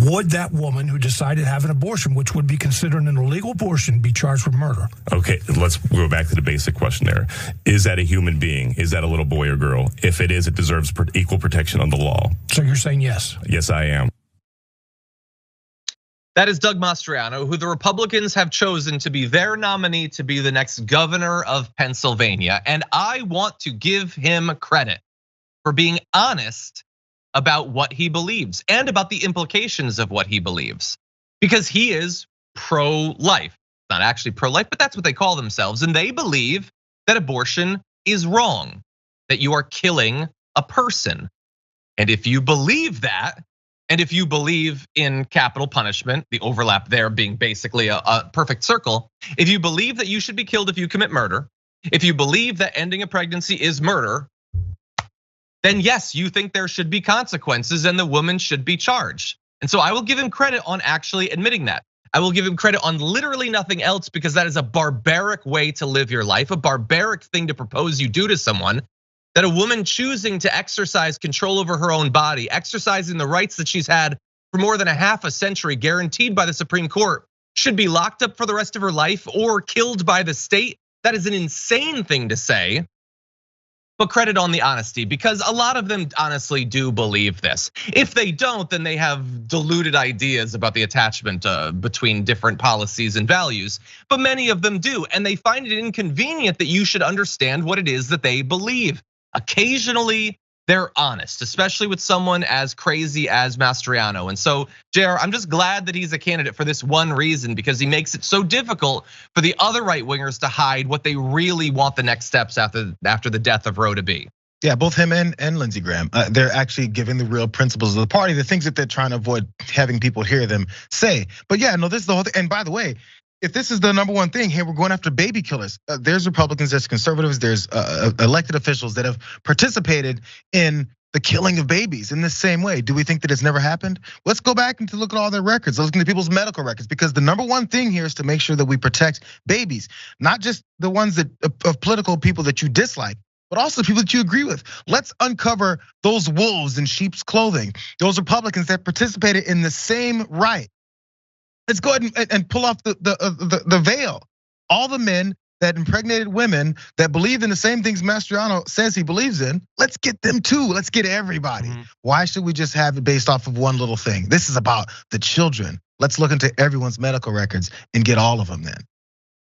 would that woman who decided to have an abortion, which would be considered an illegal abortion, be charged with murder? Okay, let's go back to the basic question there. Is that a human being? Is that a little boy or girl? If it is, it deserves equal protection under the law. So you're saying yes? Yes, I am. That is Doug Mastriano, who the Republicans have chosen to be their nominee to be the next governor of Pennsylvania. And I want to give him credit for being honest about what he believes and about the implications of what he believes, because he is pro-life. Not actually pro-life, but that's what they call themselves. And they believe that abortion is wrong, that you are killing a person. And if you believe that, and if you believe in capital punishment, the overlap there being basically a perfect circle, if you believe that you should be killed if you commit murder, if you believe that ending a pregnancy is murder, then yes, you think there should be consequences and the woman should be charged. And so I will give him credit on actually admitting that. I will give him credit on literally nothing else, because that is a barbaric way to live your life, a barbaric thing to propose you do to someone, that a woman choosing to exercise control over her own body, exercising the rights that she's had for more than a half a century, guaranteed by the Supreme Court, should be locked up for the rest of her life or killed by the state. That is an insane thing to say. But credit on the honesty, because a lot of them honestly do believe this. If they don't, then they have deluded ideas about the attachment between different policies and values. But many of them do, and they find it inconvenient that you should understand what it is that they believe. Occasionally, they're honest, especially with someone as crazy as Mastriano. And so, Jayar, I'm just glad that he's a candidate for this one reason, because he makes it so difficult for the other right wingers to hide what they really want the next steps after the death of Roe to be. Yeah, both him and Lindsey Graham, they're actually giving the real principles of the party, the things that they're trying to avoid having people hear them say. But yeah, no, this is the whole thing. And by the way, if this is the number one thing here, we're going after baby killers. There's Republicans, there's conservatives, there's elected officials that have participated in the killing of babies in the same way. Do we think that it's never happened? Let's go back and look at all their records. Let's look at people's medical records, because the number one thing here is to make sure that we protect babies, not just the ones that of political people that you dislike, but also people that you agree with. Let's uncover those wolves in sheep's clothing, those Republicans that participated in the same right. Let's go ahead and pull off the veil. All the men that impregnated women that believed in the same things Mastriano says he believes in, let's get them too. Let's get everybody. Why should we just have it based off of one little thing? This is about the children. Let's look into everyone's medical records and get all of them then.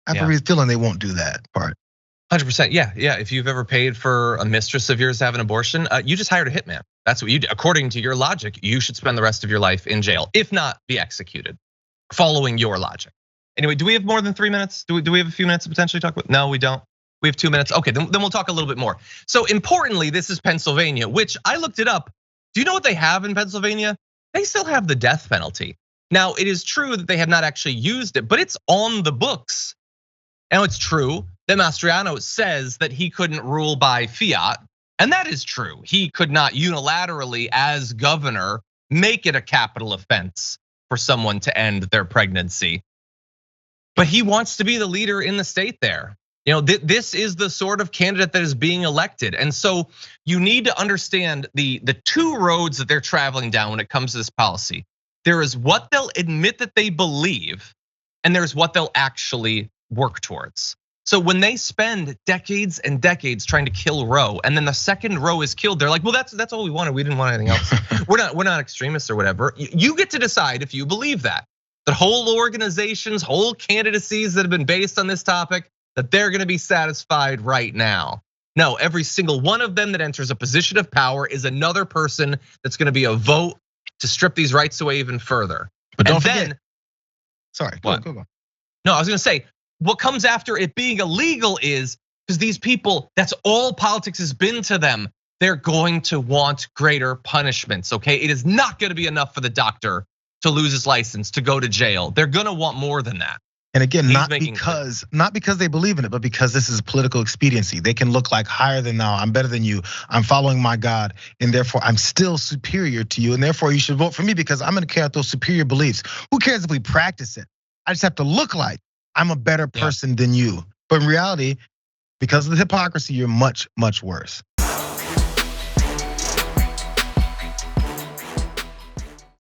I have a feeling they won't do that part. 100%, yeah. If you've ever paid for a mistress of yours to have an abortion, you just hired a hitman. That's what you do. According to your logic, you should spend the rest of your life in jail, if not be executed. Following your logic. Anyway, do we have more than 3 minutes? Do we have a few minutes to potentially talk about? No, we don't. We have 2 minutes. Okay, then we'll talk a little bit more. So importantly, this is Pennsylvania, which I looked it up. Do you know what they have in Pennsylvania? They still have the death penalty. Now, it is true that they have not actually used it, but it's on the books. Now, it's true that Mastriano says that he couldn't rule by fiat, and that is true. He could not unilaterally, as governor, make it a capital offense for someone to end their pregnancy. But he wants to be the leader in the state there. This is the sort of candidate that is being elected. And so you need to understand the two roads that they're traveling down when it comes to this policy. There is what they'll admit that they believe, and there's what they'll actually work towards. So when they spend decades and decades trying to kill Roe, and then the second Roe is killed, they're like, well, that's all we wanted. We didn't want anything else. We're not extremists or whatever. You get to decide if you believe that. The whole organizations, whole candidacies that have been based on this topic, that they're gonna be satisfied right now. No, every single one of them that enters a position of power is another person that's gonna be a vote to strip these rights away even further. But don't forget. Sorry, go. No, I was gonna say, what comes after it being illegal is, because these people, that's all politics has been to them. They're going to want greater punishments, okay? It is not gonna be enough for the doctor to lose his license, to go to jail. They're gonna want more than that. And again, not because they believe in it, but because this is political expediency. They can look like higher than thou, I'm better than you, I'm following my God, and therefore I'm still superior to you, and therefore you should vote for me because I'm gonna carry out those superior beliefs. Who cares if we practice it? I just have to look like I'm a better person than you. But in reality, because of the hypocrisy, you're much, much worse.